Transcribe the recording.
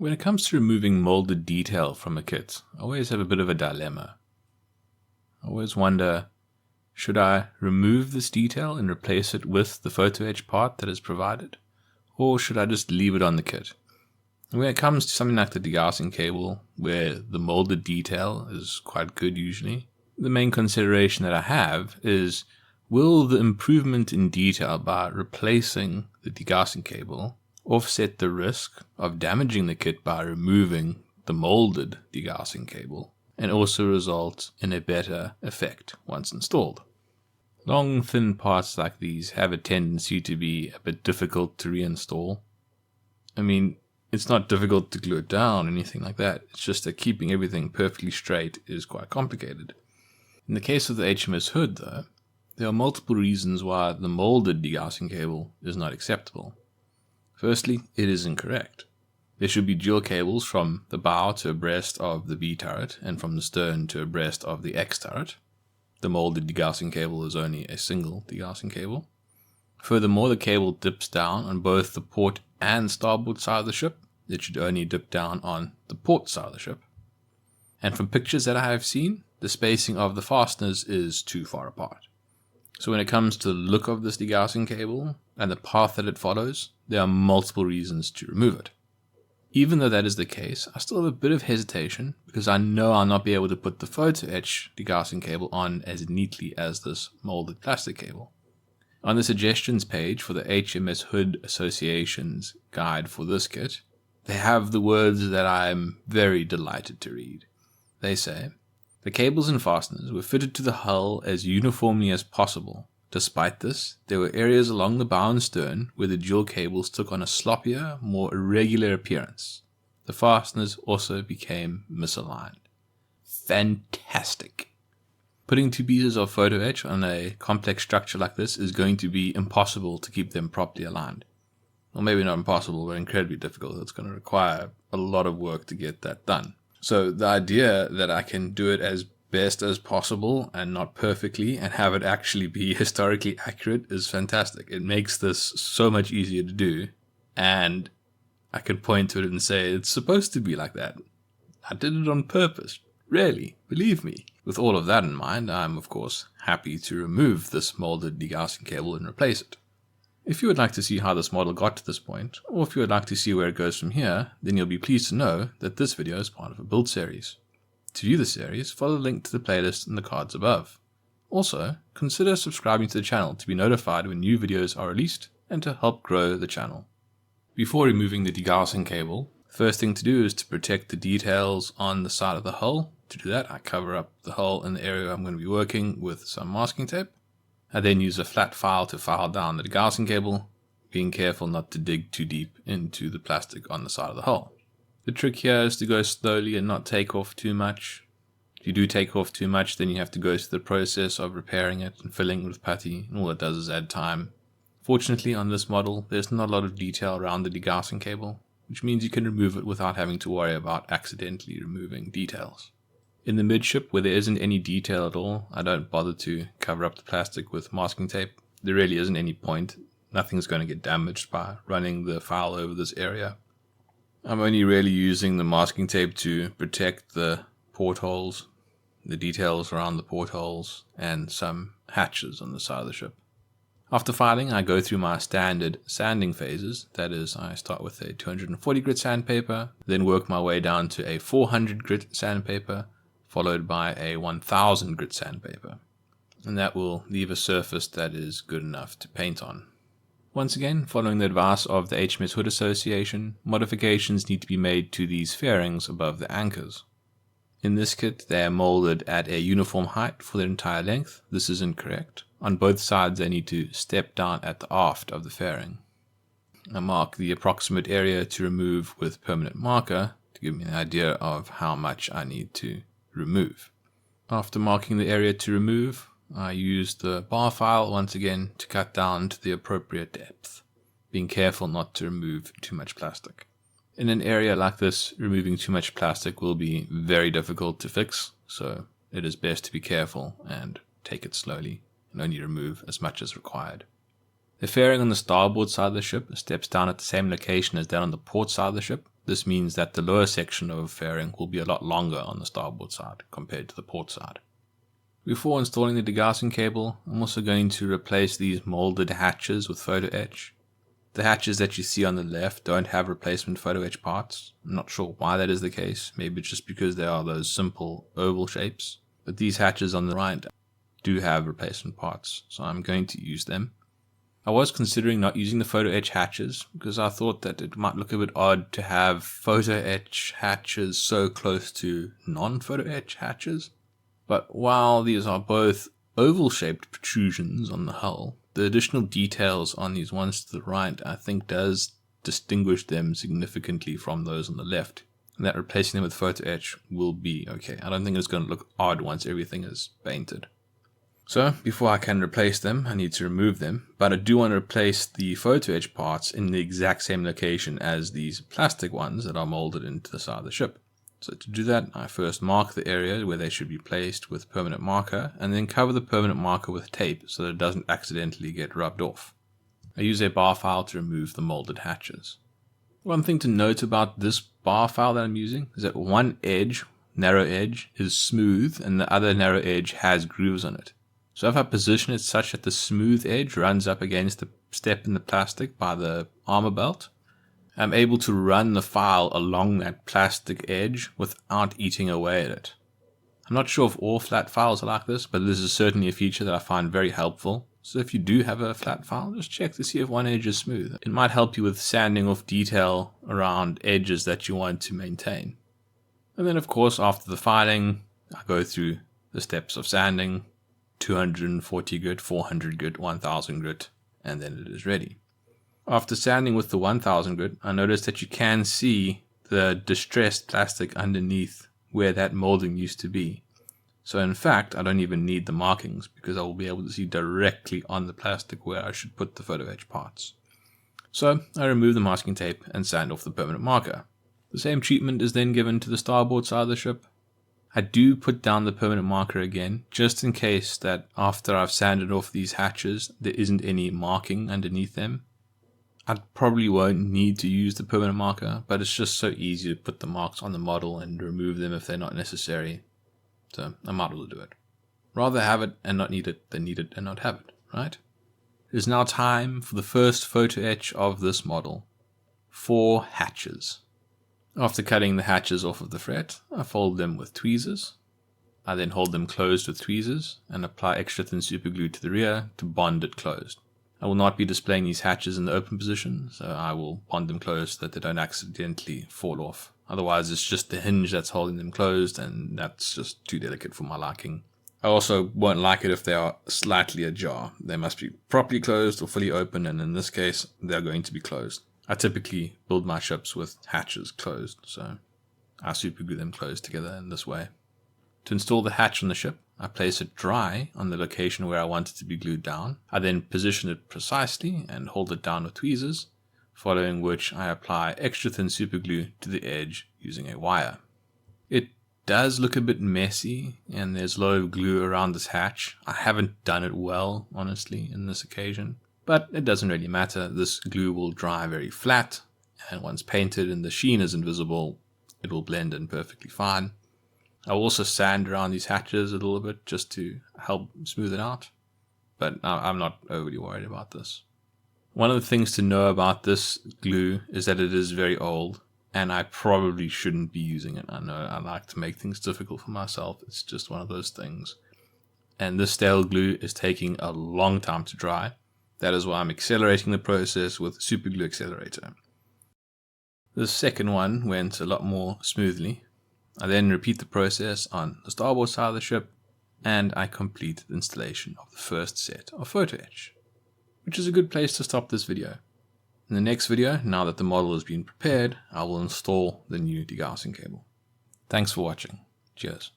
When it comes to removing molded detail from a kit, I always have a bit of a dilemma. I always wonder, should I remove this detail and replace it with the Photo-etch part that is provided? Or should I just leave it on the kit? And when it comes to something like the degaussing cable, where the molded detail is quite good usually, the main consideration that I have is, will the improvement in detail by replacing the degaussing cable offset the risk of damaging the kit by removing the molded degaussing cable, and also result in a better effect once installed? Long, thin parts like these have a tendency to be a bit difficult to reinstall. I mean, it's not difficult to glue it down or anything like that. It's just that keeping everything perfectly straight is quite complicated. In the case of the HMS hood, though, there are multiple reasons why the molded degaussing cable is not acceptable. Firstly, it is incorrect. There should be dual cables from the bow to abreast of the B turret and from the stern to abreast of the X turret. The molded degaussing cable is only a single degaussing cable. Furthermore, the cable dips down on both the port and starboard side of the ship. It should only dip down on the port side of the ship. And from pictures that I have seen, the spacing of the fasteners is too far apart. So when it comes to the look of this degaussing cable and the path that it follows, there are multiple reasons to remove it. Even though that is the case, I still have a bit of hesitation because I know I'll not be able to put the Photo-etch degaussing cable on as neatly as this molded plastic cable. On the suggestions page for the HMS Hood Association's guide for this kit, they have the words that I'm very delighted to read. They say, "The cables and fasteners were fitted to the hull as uniformly as possible. Despite this, there were areas along the bow and stern where the dual cables took on a sloppier, more irregular appearance. The fasteners also became misaligned." Fantastic! Putting two pieces of Photo-etch on a complex structure like this is going to be impossible to keep them properly aligned. Well, maybe not impossible, but incredibly difficult. It's going to require a lot of work to get that done. So the idea that I can do it as best as possible and not perfectly and have it actually be historically accurate is fantastic. It makes this so much easier to do, and I can point to it and say it's supposed to be like that. I did it on purpose. Really, believe me. With all of that in mind, I'm of course happy to remove this molded degaussing cable and replace it. If you would like to see how this model got to this point, or if you would like to see where it goes from here, then you'll be pleased to know that this video is part of a build series. To view the series, follow the link to the playlist in the cards above. Also, consider subscribing to the channel to be notified when new videos are released and to help grow the channel. Before removing the degaussing cable, the first thing to do is to protect the details on the side of the hull. To do that, I cover up the hull in the area I'm going to be working with some masking tape. I then use a flat file to file down the degaussing cable, being careful not to dig too deep into the plastic on the side of the hull. The trick here is to go slowly and not take off too much. If you do take off too much, then you have to go through the process of repairing it and filling it with putty, and all it does is add time. Fortunately, on this model, there's not a lot of detail around the degaussing cable, which means you can remove it without having to worry about accidentally removing details. In the midship, where there isn't any detail at all, I don't bother to cover up the plastic with masking tape. There really isn't any point. Nothing's going to get damaged by running the file over this area. I'm only really using the masking tape to protect the portholes, the details around the portholes, and some hatches on the side of the ship. After filing, I go through my standard sanding phases. That is, I start with a 240 grit sandpaper, then work my way down to a 400 grit sandpaper, followed by a 1000 grit sandpaper. And that will leave a surface that is good enough to paint on. Once again, following the advice of the HMS Hood Association, modifications need to be made to these fairings above the anchors. In this kit, they are molded at a uniform height for their entire length. This is incorrect. On both sides, they need to step down at the aft of the fairing. I mark the approximate area to remove with permanent marker to give me an idea of how much I need to remove. After marking the area to remove, I use the bar file once again to cut down to the appropriate depth, being careful not to remove too much plastic. In an area like this, removing too much plastic will be very difficult to fix, so it is best to be careful and take it slowly and only remove as much as required. The fairing on the starboard side of the ship steps down at the same location as that on the port side of the ship, This means that the lower section of fairing will be a lot longer on the starboard side compared to the port side. Before installing the degaussing cable, I'm also going to replace these molded hatches with Photo-etch. The hatches that you see on the left don't have replacement Photo-etch parts. I'm not sure why that is the case. Maybe it's just because they are those simple oval shapes. But these hatches on the right do have replacement parts, so I'm going to use them. I was considering not using the Photo-etch hatches because I thought that it might look a bit odd to have Photo-etch hatches so close to non-Photo-etch hatches. But while these are both oval-shaped protrusions on the hull, the additional details on these ones to the right I think does distinguish them significantly from those on the left. And that replacing them with Photo-etch will be okay. I don't think it's going to look odd once everything is painted. So before I can replace them, I need to remove them. But I do want to replace the Photo-etch parts in the exact same location as these plastic ones that are molded into the side of the ship. So to do that, I first mark the area where they should be placed with permanent marker, and then cover the permanent marker with tape so that it doesn't accidentally get rubbed off. I use a bar file to remove the molded hatches. One thing to note about this bar file that I'm using is that one edge, narrow edge, is smooth and the other narrow edge has grooves on it. So if I position it such that the smooth edge runs up against the step in the plastic by the armor belt, I'm able to run the file along that plastic edge without eating away at it. I'm not sure if all flat files are like this, but this is certainly a feature that I find very helpful. So if you do have a flat file, just check to see if one edge is smooth. It might help you with sanding off detail around edges that you want to maintain. And then of course after the filing, I go through the steps of sanding, 240 grit, 400 grit, 1000 grit, and then it is ready. After sanding with the 1000 grit, I noticed that you can see the distressed plastic underneath where that molding used to be. So in fact, I don't even need the markings because I will be able to see directly on the plastic where I should put the Photo-etch parts. So I remove the masking tape and sand off the permanent marker. The same treatment is then given to the starboard side of the ship. I do put down the permanent marker again, just in case that after I've sanded off these hatches, there isn't any marking underneath them. I probably won't need to use the permanent marker, but it's just so easy to put the marks on the model and remove them if they're not necessary. So I might as well do it. Rather have it and not need it than need it and not have it, right? It is now time for the first Photo-etch of this model. 4 hatches. After cutting the hatches off of the fret, I fold them with tweezers. I then hold them closed with tweezers and apply extra thin superglue to the rear to bond it closed. I will not be displaying these hatches in the open position, so I will bond them closed so that they don't accidentally fall off. Otherwise it's just the hinge that's holding them closed, and that's just too delicate for my liking. I also won't like it if they are slightly ajar. They must be properly closed or fully open, and in this case they're going to be closed. I typically build my ships with hatches closed, so I superglue them closed together in this way. To install the hatch on the ship, I place it dry on the location where I want it to be glued down. I then position it precisely and hold it down with tweezers, following which I apply extra thin superglue to the edge using a wire. It does look a bit messy and there's a lot of glue around this hatch. I haven't done it well, honestly, in this occasion, but it doesn't really matter. This glue will dry very flat, and once painted and the sheen is invisible, it will blend in perfectly fine. I'll also sand around these hatches a little bit just to help smooth it out, but I'm not overly worried about this. One of the things to know about this glue is that it is very old, and I probably shouldn't be using it. I know I like to make things difficult for myself. It's just one of those things. And this stale glue is taking a long time to dry. That is why I'm accelerating the process with Superglue Accelerator. The second one went a lot more smoothly. I then repeat the process on the starboard side of the ship, and I complete the installation of the first set of Photo-etch, which is a good place to stop this video. In the next video, now that the model has been prepared, I will install the new degaussing cable. Thanks for watching. Cheers.